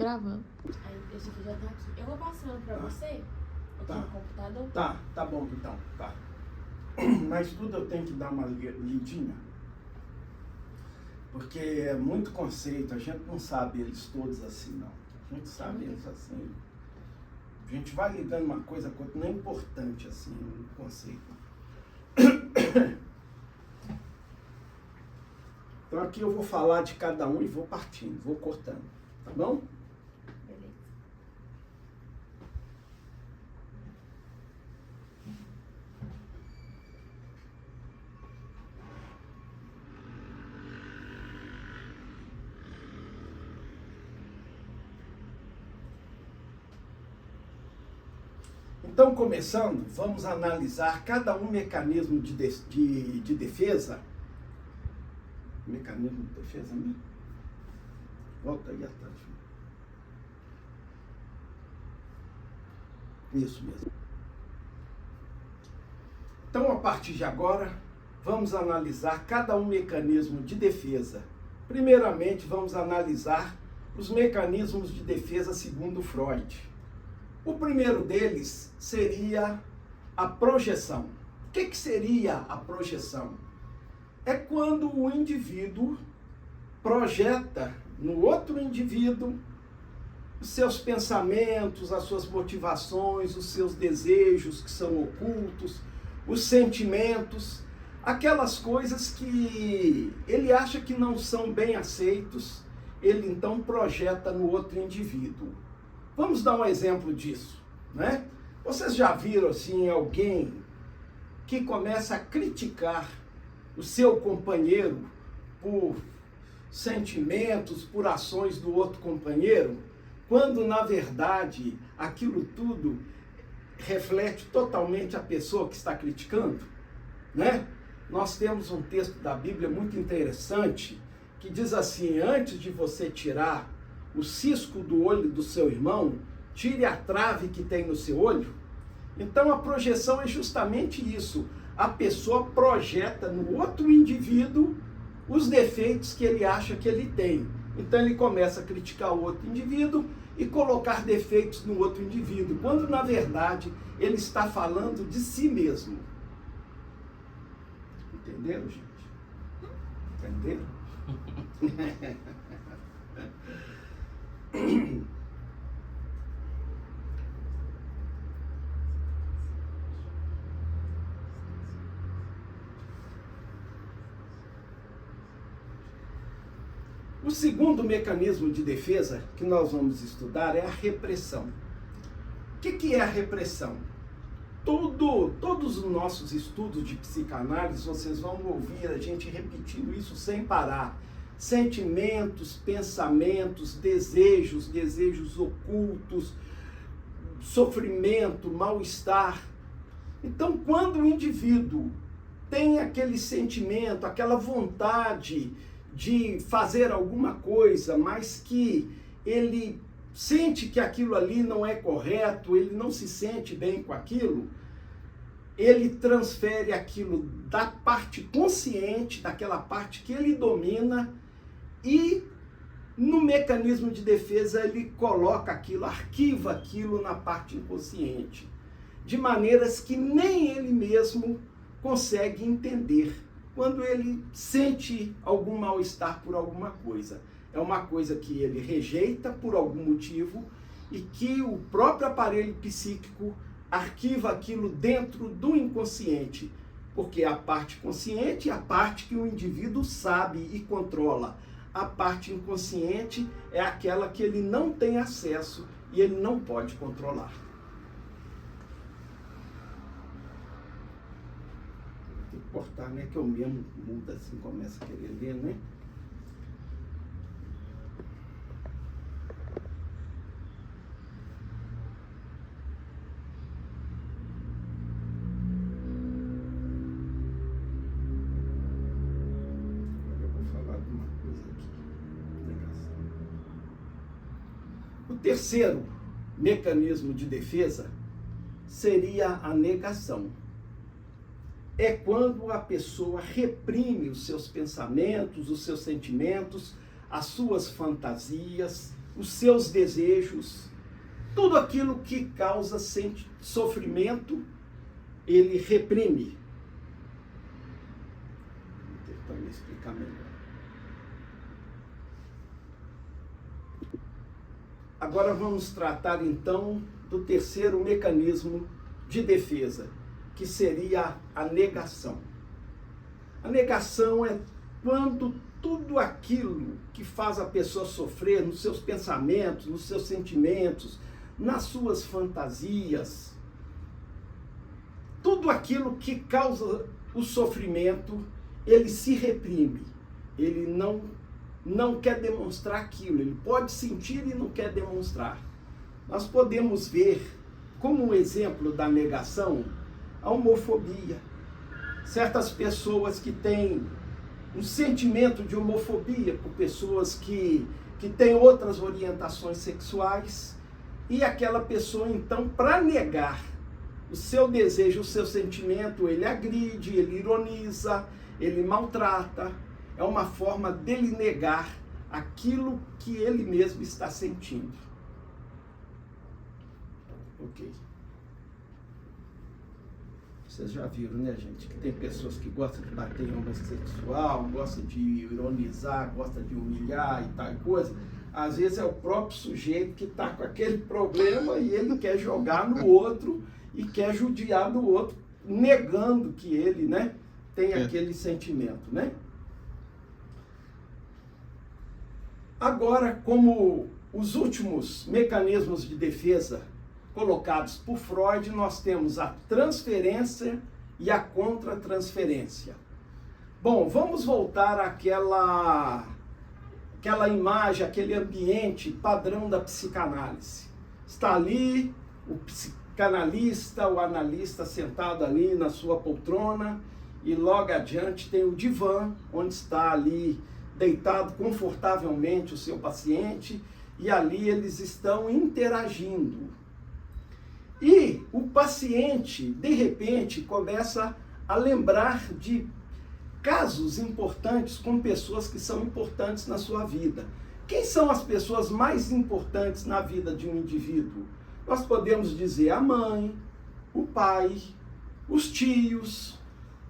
Gravando. Aí esse aqui já tá aqui. Eu vou passando pra você aqui no computador. Tá bom então, tá. Mas tudo eu tenho que dar uma lidinha. Porque é muito conceito, a gente não sabe eles todos assim, não. A gente sabe eles assim. A gente vai ligando uma coisa com outra, não é importante assim o conceito. Então aqui eu vou falar de cada um e vou partindo, vou cortando, tá bom? Beleza. Então, começando, vamos analisar cada um mecanismo de defesa. Mecanismo de defesa, né? Volta aí atrás. Isso mesmo. Então, a partir de agora, vamos analisar cada um mecanismo de defesa. Primeiramente, vamos analisar os mecanismos de defesa segundo Freud. O primeiro deles seria a projeção. O que seria a projeção? É quando o indivíduo projeta no outro indivíduo os seus pensamentos, as suas motivações, os seus desejos que são ocultos, os sentimentos, aquelas coisas que ele acha que não são bem aceitos, ele então projeta no outro indivíduo. Vamos dar um exemplo disso, né? Vocês já viram assim alguém que começa a criticar o seu companheiro por sentimentos, por ações do outro companheiro, quando na verdade aquilo tudo reflete totalmente a pessoa que está criticando, né? Nós temos um texto da Bíblia muito interessante que diz assim: antes de você tirar o cisco do olho do seu irmão, tire a trave que tem no seu olho. Então a projeção é justamente isso. A pessoa projeta no outro indivíduo os defeitos que ele acha que ele tem. Então ele começa a criticar o outro indivíduo e colocar defeitos no outro indivíduo, quando na verdade ele está falando de si mesmo. Entenderam, gente? Entenderam? O segundo mecanismo de defesa que nós vamos estudar é a repressão. O que é a repressão? Todos os nossos estudos de psicanálise, vocês vão ouvir a gente repetindo isso sem parar. Sentimentos, pensamentos, desejos ocultos, sofrimento, mal-estar. Então, quando o indivíduo tem aquele sentimento, aquela vontade de fazer alguma coisa, mas que ele sente que aquilo ali não é correto, ele não se sente bem com aquilo, ele transfere aquilo da parte consciente, daquela parte que ele domina, e no mecanismo de defesa ele coloca aquilo, arquiva aquilo na parte inconsciente, de maneiras que nem ele mesmo consegue entender. Quando ele sente algum mal-estar por alguma coisa, é uma coisa que ele rejeita por algum motivo e que o próprio aparelho psíquico arquiva aquilo dentro do inconsciente, porque a parte consciente é a parte que o indivíduo sabe e controla. A parte inconsciente é aquela que ele não tem acesso e ele não pode controlar. Tem que cortar, né? Que eu mesmo mudo assim, começa a querer ler, né? O terceiro mecanismo de defesa seria a negação. É quando a pessoa reprime os seus pensamentos, os seus sentimentos, as suas fantasias, os seus desejos, tudo aquilo que causa sofrimento, ele reprime. Tentando explicar melhor. Agora vamos tratar então do terceiro mecanismo de defesa, que seria a negação. A negação é quando tudo aquilo que faz a pessoa sofrer nos seus pensamentos, nos seus sentimentos, nas suas fantasias, tudo aquilo que causa o sofrimento, ele se reprime, ele não quer demonstrar aquilo, ele pode sentir e não quer demonstrar. Nós podemos ver, como um exemplo da negação, a homofobia. Certas pessoas que têm um sentimento de homofobia por pessoas que têm outras orientações sexuais, e aquela pessoa, então, para negar o seu desejo, o seu sentimento, ele agride, ele ironiza, ele maltrata. É uma forma dele negar aquilo que ele mesmo está sentindo. Ok. Vocês já viram, né, gente? Que tem pessoas que gostam de bater em homossexual, gostam de ironizar, gostam de humilhar e tal coisa. Às vezes é o próprio sujeito que está com aquele problema e ele quer jogar no outro e quer judiar do outro, negando que ele, né, tem aquele sentimento, né? Agora, como os últimos mecanismos de defesa colocados por Freud, nós temos a transferência e a contra-transferência. Bom, vamos voltar àquela imagem, aquele ambiente padrão da psicanálise. Está ali o psicanalista, o analista sentado ali na sua poltrona, e logo adiante tem o divã, onde está ali deitado confortavelmente o seu paciente, e ali eles estão interagindo. E o paciente, de repente, começa a lembrar de casos importantes com pessoas que são importantes na sua vida. Quem são as pessoas mais importantes na vida de um indivíduo? Nós podemos dizer a mãe, o pai, os tios,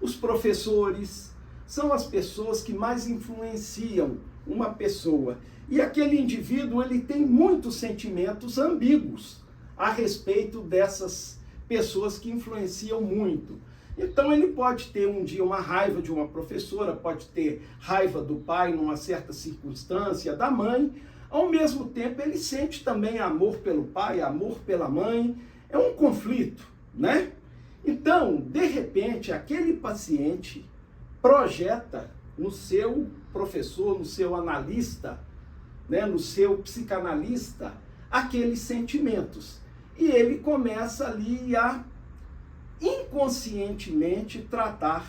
os professores. São as pessoas que mais influenciam uma pessoa. E aquele indivíduo, ele tem muitos sentimentos ambíguos a respeito dessas pessoas que influenciam muito. Então ele pode ter um dia uma raiva de uma professora, pode ter raiva do pai numa certa circunstância, da mãe. Ao mesmo tempo ele sente também amor pelo pai, amor pela mãe. É um conflito, né? Então, de repente, aquele paciente projeta no seu professor, no seu analista, né, no seu psicanalista, aqueles sentimentos. E ele começa ali a inconscientemente tratar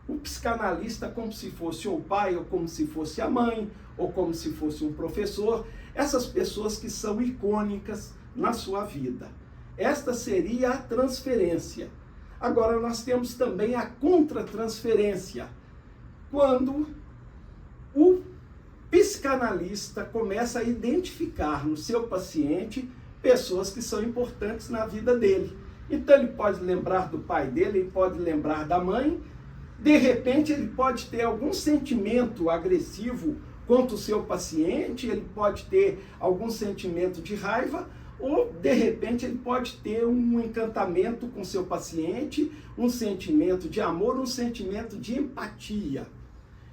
o psicanalista como se fosse o pai, ou como se fosse a mãe, ou como se fosse um professor, essas pessoas que são icônicas na sua vida. Esta seria a transferência. Agora nós temos também a contra-transferência, quando o psicanalista começa a identificar no seu paciente pessoas que são importantes na vida dele. Então ele pode lembrar do pai dele, ele pode lembrar da mãe, de repente ele pode ter algum sentimento agressivo contra o seu paciente, ele pode ter algum sentimento de raiva, ou de repente ele pode ter um encantamento com o seu paciente, um sentimento de amor, um sentimento de empatia.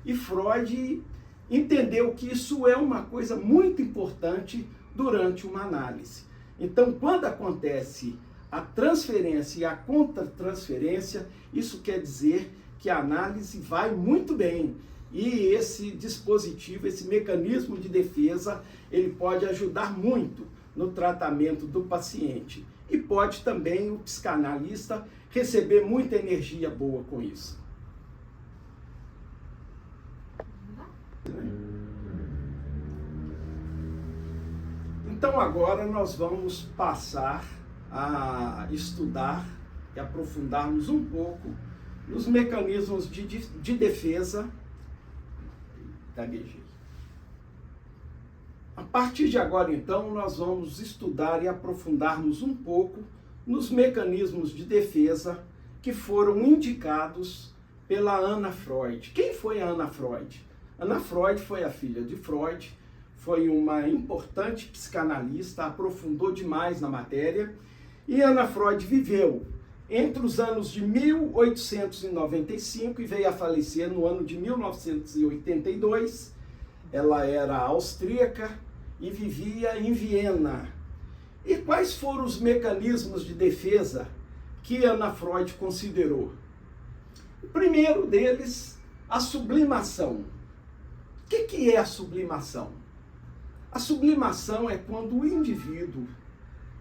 E Freud entendeu que isso é uma coisa muito importante durante uma análise. Então, quando acontece a transferência e a contra-transferência, isso quer dizer que a análise vai muito bem. E esse dispositivo, esse mecanismo de defesa, ele pode ajudar muito no tratamento do paciente. E pode também o psicanalista receber muita energia boa com isso. Então agora nós vamos passar a estudar e aprofundarmos um pouco nos mecanismos de defesa. Gaguejei. A partir de agora, então, nós vamos estudar e aprofundarmos um pouco nos mecanismos de defesa que foram indicados pela Anna Freud. Quem foi a Anna Freud? Anna Freud foi a filha de Freud, foi uma importante psicanalista, aprofundou demais na matéria, e Anna Freud viveu entre os anos de 1895 e veio a falecer no ano de 1982. Ela era austríaca e vivia em Viena. E quais foram os mecanismos de defesa que Anna Freud considerou? O primeiro deles, a sublimação. O que é a sublimação? A sublimação é quando o indivíduo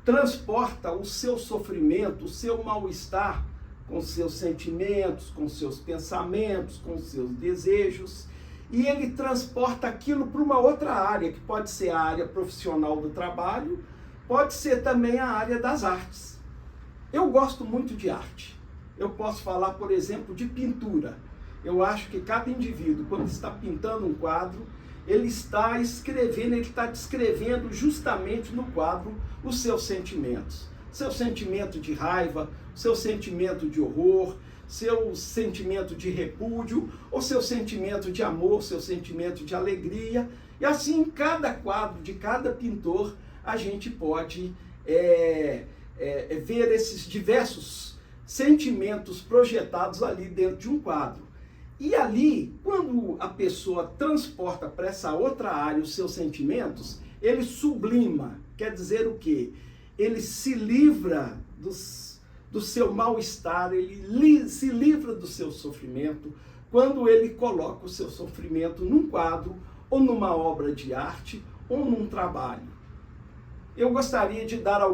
transporta o seu sofrimento, o seu mal-estar com seus sentimentos, com seus pensamentos, com seus desejos, e ele transporta aquilo para uma outra área, que pode ser a área profissional do trabalho, pode ser também a área das artes. Eu gosto muito de arte. Eu posso falar, por exemplo, de pintura. Eu acho que cada indivíduo, quando está pintando um quadro, ele está escrevendo, ele está descrevendo justamente no quadro os seus sentimentos. Seu sentimento de raiva, seu sentimento de horror, seu sentimento de repúdio, ou seu sentimento de amor, seu sentimento de alegria. E assim, em cada quadro de cada pintor, a gente pode ver esses diversos sentimentos projetados ali dentro de um quadro. E ali, quando a pessoa transporta para essa outra área os seus sentimentos, ele sublima. Quer dizer o quê? Ele se livra do seu mal-estar, ele se livra do seu sofrimento, quando ele coloca o seu sofrimento num quadro, ou numa obra de arte, ou num trabalho. Eu gostaria de dar alguns